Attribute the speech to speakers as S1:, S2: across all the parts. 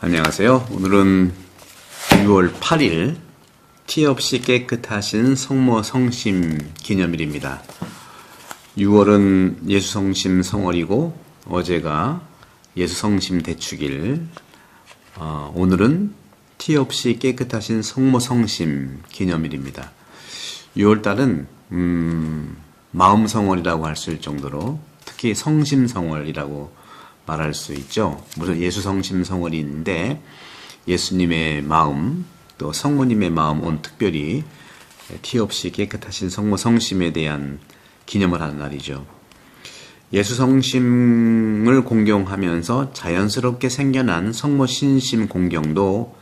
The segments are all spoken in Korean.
S1: 안녕하세요. 오늘은 6월 8일 티 없이 깨끗하신 성모 성심 기념일입니다. 6월은 예수 성심 성월이고 어제가 예수 성심 대축일, 오늘은 티 없이 깨끗하신 성모 성심 기념일입니다. 6월달은 마음 성월이라고 할 수 있을 정도로 특히 성심 성월이라고 말할 수 있죠. 물론 예수 성심 성월인데 예수님의 마음 또 성모님의 마음 오늘 특별히 티 없이 깨끗하신 성모 성심에 대한 기념을 하는 날이죠. 예수 성심을 공경하면서 자연스럽게 생겨난 성모 신심 공경도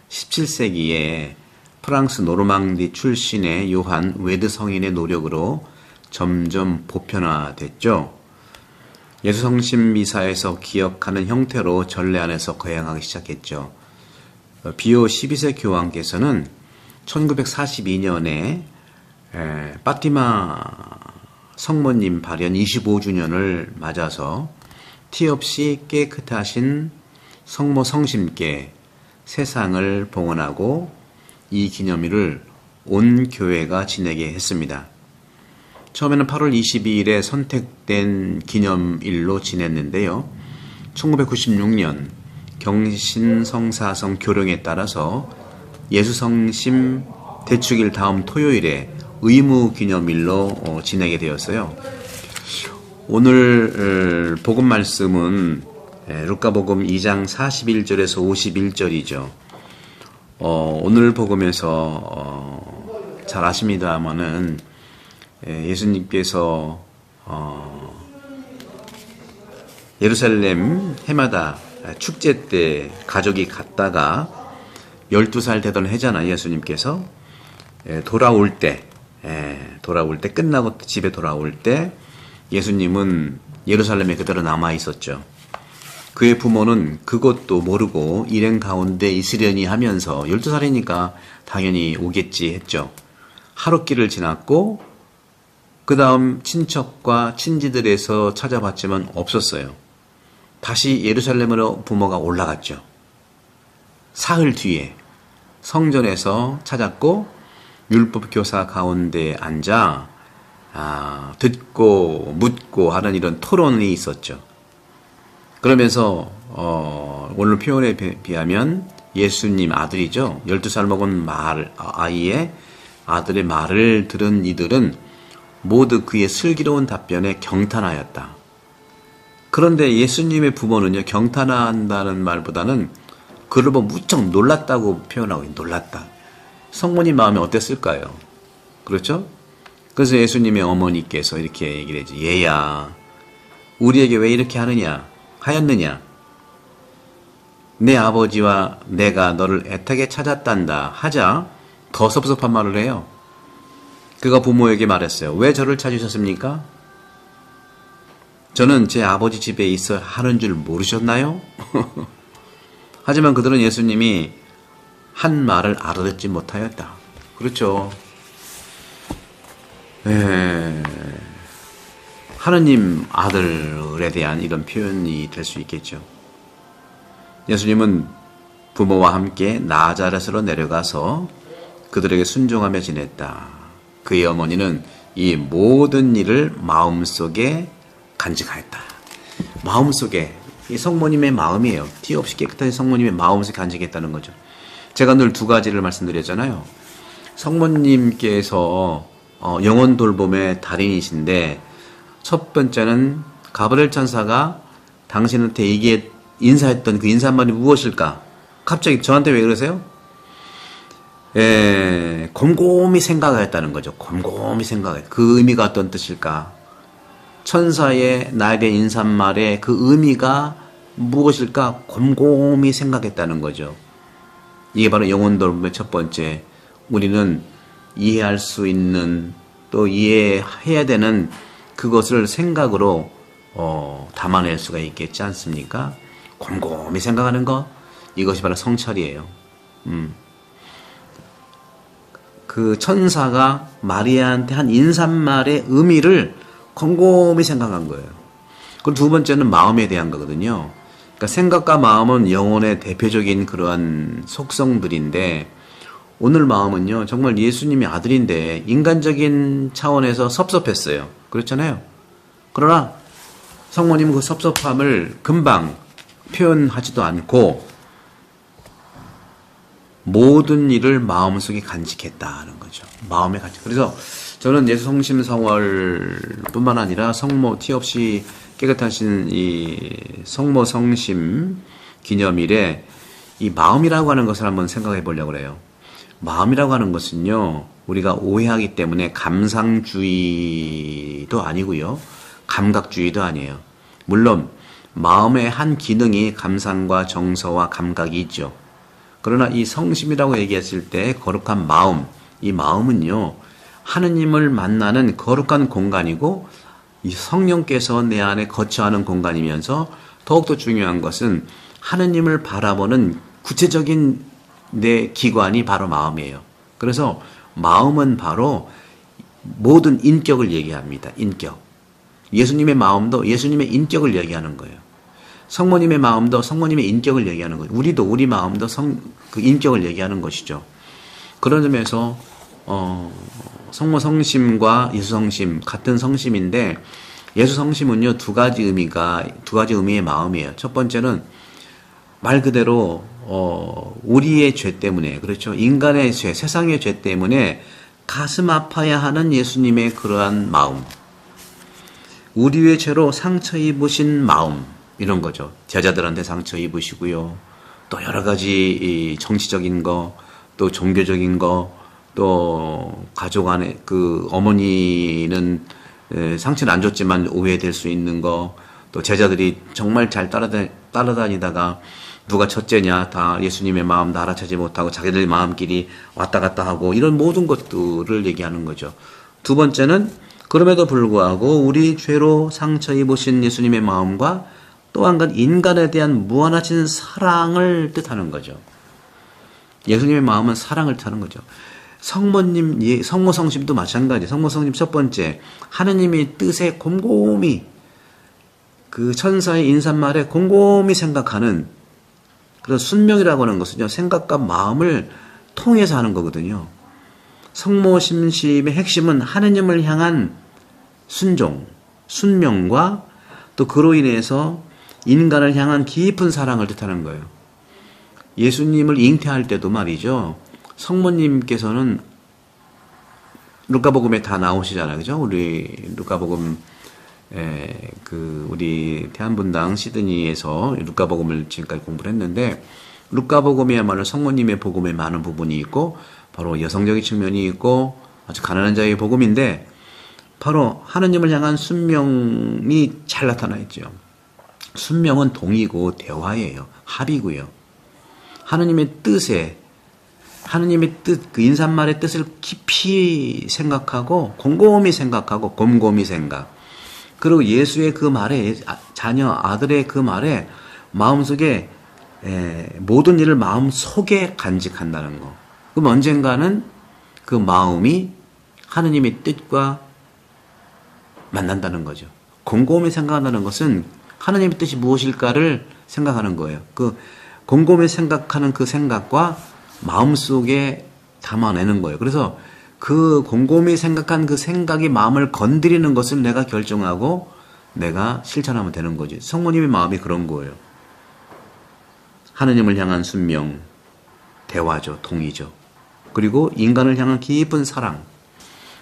S1: 17세기에 프랑스 노르망디 출신의 요한 웨드 성인의 노력으로 점점 보편화됐죠. 예수 성심 미사에서 기억하는 형태로 전례 안에서 거행하기 시작했죠. 비오 12세 교황께서는 1942년에 파티마 성모님 발현 25주년을 맞아서 티 없이 깨끗하신 성모 성심께 세상을 봉헌하고 이 기념일을 온 교회가 지내게 했습니다. 처음에는 8월 22일에 선택된 기념일로 지냈는데요. 1996년 경신성사성 교령에 따라서 예수성심 대축일 다음 토요일에 의무 기념일로 지내게 되었어요. 오늘 복음 말씀은 루카복음 2장 41절에서 51절이죠. 오늘 복음에서 잘 아십니다마는 예수님께서 예루살렘 해마다 축제 때 가족이 갔다가 12살 되던 해잖아요. 예수님께서 돌아올 때 끝나고 집에 돌아올 때 예수님은 예루살렘에 그대로 남아 있었죠. 그의 부모는 그것도 모르고 일행 가운데 있으려니 하면서 12살이니까 당연히 오겠지 했죠. 하룻길을 지났고 그 다음 친척과 친지들에서 찾아봤지만 없었어요. 다시 예루살렘으로 부모가 올라갔죠. 사흘 뒤에 성전에서 찾았고 율법교사 가운데 앉아 듣고 묻고 하는 이런 토론이 있었죠. 그러면서 오늘 표현에 비하면 예수님 아들이죠. 12살 먹은 아이의 아들의 말을 들은 이들은 모두 그의 슬기로운 답변에 경탄하였다. 그런데 예수님의 부모는요, 경탄한다는 말보다는 그를 보고 무척 놀랐다고 표현하고 있어요. 놀랐다. 성모님 마음이 어땠을까요? 그렇죠? 그래서 예수님의 어머니께서 이렇게 얘기를 했지. 얘야, 우리에게 왜 이렇게 하였느냐? 내 아버지와 내가 너를 애타게 찾았단다 하자 더 섭섭한 말을 해요. 그가 부모에게 말했어요. 왜 저를 찾으셨습니까? 저는 제 아버지 집에 있어 하는 줄 모르셨나요? 하지만 그들은 예수님이 한 말을 알아듣지 못하였다. 그렇죠. 하느님 아들에 대한 이런 표현이 될 수 있겠죠. 예수님은 부모와 함께 나자렛으로 내려가서 그들에게 순종하며 지냈다. 그의 어머니는 이 모든 일을 마음속에 간직하였다. 마음속에, 이 성모님의 마음이에요. 티 없이 깨끗한 성모님의 마음속에 간직했다는 거죠. 제가 늘 두 가지를 말씀드렸잖아요. 성모님께서 영혼 돌봄의 달인이신데 첫 번째는 가브리엘 천사가 당신한테 인사했던 그 인사말이 무엇일까? 갑자기 저한테 왜 그러세요? 곰곰이 생각하였다는 거죠. 곰곰이 생각했다. 그 의미가 어떤 뜻일까? 천사의 나에게 인사말의 그 의미가 무엇일까? 곰곰이 생각했다는 거죠. 이게 바로 영혼 돌봄의 첫 번째. 우리는 이해할 수 있는 또 이해해야 되는 그것을 생각으로 담아낼 수가 있겠지 않습니까? 곰곰이 생각하는 것, 이것이 바로 성찰이에요. 그 천사가 마리아한테 한 인사말의 의미를 곰곰이 생각한 거예요. 그리고 두 번째는 마음에 대한 거거든요. 그러니까 생각과 마음은 영혼의 대표적인 그러한 속성들인데 오늘 마음은요, 정말 예수님의 아들인데 인간적인 차원에서 섭섭했어요. 그렇잖아요. 그러나 성모님은 그 섭섭함을 금방 표현하지도 않고 모든 일을 마음속에 간직했다는 거죠. 마음에 간직. 그래서 저는 예수 성심 성월뿐만 아니라 성모 티 없이 깨끗하신 이 성모 성심 기념일에 이 마음이라고 하는 것을 한번 생각해 보려고 그래요. 마음이라고 하는 것은요, 우리가 오해하기 때문에 감상주의도 아니고요, 감각주의도 아니에요. 물론 마음의 한 기능이 감상과 정서와 감각이 있죠. 그러나 이 성심이라고 얘기했을 때 거룩한 마음, 이 마음은요, 하느님을 만나는 거룩한 공간이고 이 성령께서 내 안에 거처하는 공간이면서 더욱더 중요한 것은 하느님을 바라보는 구체적인 내 기관이 바로 마음이에요. 그래서 마음은 바로 모든 인격을 얘기합니다. 인격. 예수님의 마음도 예수님의 인격을 얘기하는 거예요. 성모님의 마음도 성모님의 인격을 얘기하는 거예요. 우리도 우리 마음도 그 인격을 얘기하는 것이죠. 그런 점에서 성모 성심과 예수 성심 같은 성심인데 예수 성심은요 두 가지 의미의 마음이에요. 첫 번째는 말 그대로 우리의 죄 때문에, 그렇죠, 인간의 죄, 세상의 죄 때문에 가슴 아파야 하는 예수님의 그러한 마음, 우리의 죄로 상처 입으신 마음, 이런 거죠. 제자들한테 상처 입으시고요, 또 여러 가지 정치적인 거, 또 종교적인 거, 또 가족 안에 그 어머니는 상처는 안 줬지만 오해될 수 있는 거, 또 제자들이 정말 잘 따라다니다가 누가 첫째냐, 다 예수님의 마음 다 알아차지 못하고 자기들 마음끼리 왔다 갔다 하고, 이런 모든 것들을 얘기하는 거죠. 두 번째는 그럼에도 불구하고 우리 죄로 상처 입으신 예수님의 마음과 또 한 가지 인간에 대한 무한하신 사랑을 뜻하는 거죠. 예수님의 마음은 사랑을 뜻하는 거죠. 성모님, 성모 성심도 마찬가지. 성모 성심 첫 번째, 하느님의 뜻에 곰곰이, 그 천사의 인사말에 곰곰이 생각하는 그런 순명이라고 하는 것은요, 생각과 마음을 통해서 하는 거거든요. 성모 심심의 핵심은 하느님을 향한 순종, 순명과 또 그로 인해서 인간을 향한 깊은 사랑을 뜻하는 거예요. 예수님을 잉태할 때도 말이죠, 성모님께서는 루카복음에 다 나오시잖아요. 그죠? 우리 루카복음, 우리 대한분당 시드니에서 루카복음을 지금까지 공부를 했는데, 루카복음이야말로 성모님의 복음에 많은 부분이 있고, 바로 여성적인 측면이 있고, 아주 가난한 자의 복음인데, 바로 하느님을 향한 순명이 잘 나타나 있죠. 순명은 동의고 대화예요. 합이고요. 하느님의 뜻에, 하느님의 뜻, 그 인사말의 뜻을 깊이 생각하고, 곰곰이 생각, 그리고 예수의 그 말에, 자녀, 아들의 그 말에 마음속에 모든 일을 마음속에 간직한다는 거. 그럼 언젠가는 그 마음이 하느님의 뜻과 만난다는 거죠. 곰곰이 생각한다는 것은 하느님의 뜻이 무엇일까를 생각하는 거예요. 그 곰곰이 생각하는 그 생각과 마음속에 담아내는 거예요. 그래서 그 곰곰이 생각한 그 생각이 마음을 건드리는 것을 내가 결정하고 내가 실천하면 되는 거지. 성모님의 마음이 그런 거예요. 하느님을 향한 순명, 대화죠, 동의죠. 그리고 인간을 향한 깊은 사랑,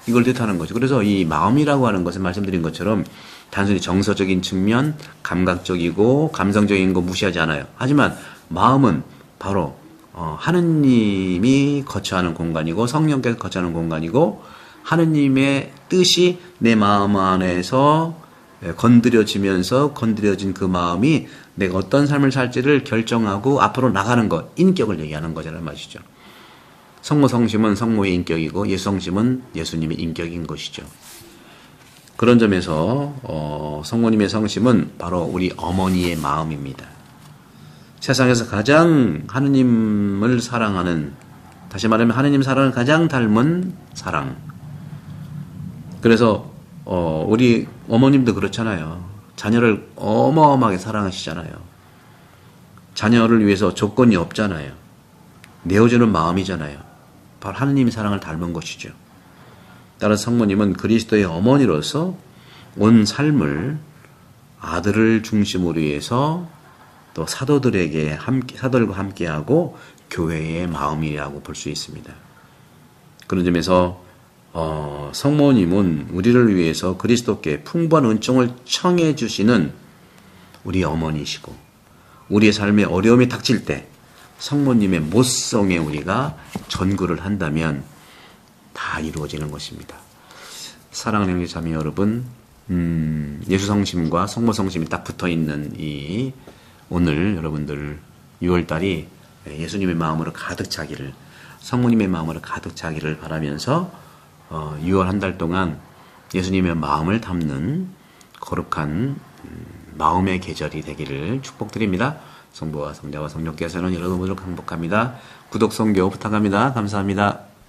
S1: 이걸 뜻하는 거죠. 그래서 이 마음이라고 하는 것은 말씀드린 것처럼 단순히 정서적인 측면, 감각적이고 감성적인 거 무시하지 않아요. 하지만 마음은 바로 하느님이 거처하는 공간이고 성령께서 거처하는 공간이고 하느님의 뜻이 내 마음 안에서 건드려지면서 건드려진 그 마음이 내가 어떤 삶을 살지를 결정하고 앞으로 나가는 것, 인격을 얘기하는 거잖아요, 말이죠. 성모 성심은 성모의 인격이고 예수 성심은 예수님의 인격인 것이죠. 그런 점에서 성모님의 성심은 바로 우리 어머니의 마음입니다. 세상에서 가장 하느님을 사랑하는, 다시 말하면 하느님 사랑을 가장 닮은 사랑. 그래서 우리 어머님도 그렇잖아요. 자녀를 어마어마하게 사랑하시잖아요. 자녀를 위해서 조건이 없잖아요. 내어주는 마음이잖아요. 바로 하느님의 사랑을 닮은 것이죠. 따라서 성모님은 그리스도의 어머니로서 온 삶을 아들을 중심으로 해서 또 사도들과 함께하고 교회의 마음이라고 볼 수 있습니다. 그런 점에서 성모님은 우리를 위해서 그리스도께 풍부한 은총을 청해 주시는 우리 어머니시고, 우리의 삶에 어려움이 닥칠 때 성모님의 모성에 우리가 전구를 한다면 다 이루어지는 것입니다. 사랑하는 형제 자매 여러분, 예수 성심과 성모 성심이 딱 붙어있는 이 오늘 여러분들 6월달이 예수님의 마음으로 가득 차기를, 성모님의 마음으로 가득 차기를 바라면서 6월 한 달 동안 예수님의 마음을 담는 거룩한 마음의 계절이 되기를 축복드립니다. 성부와 성자와 성령께서는 여러분을 행복합니다. 구독, 성교 부탁합니다. 감사합니다.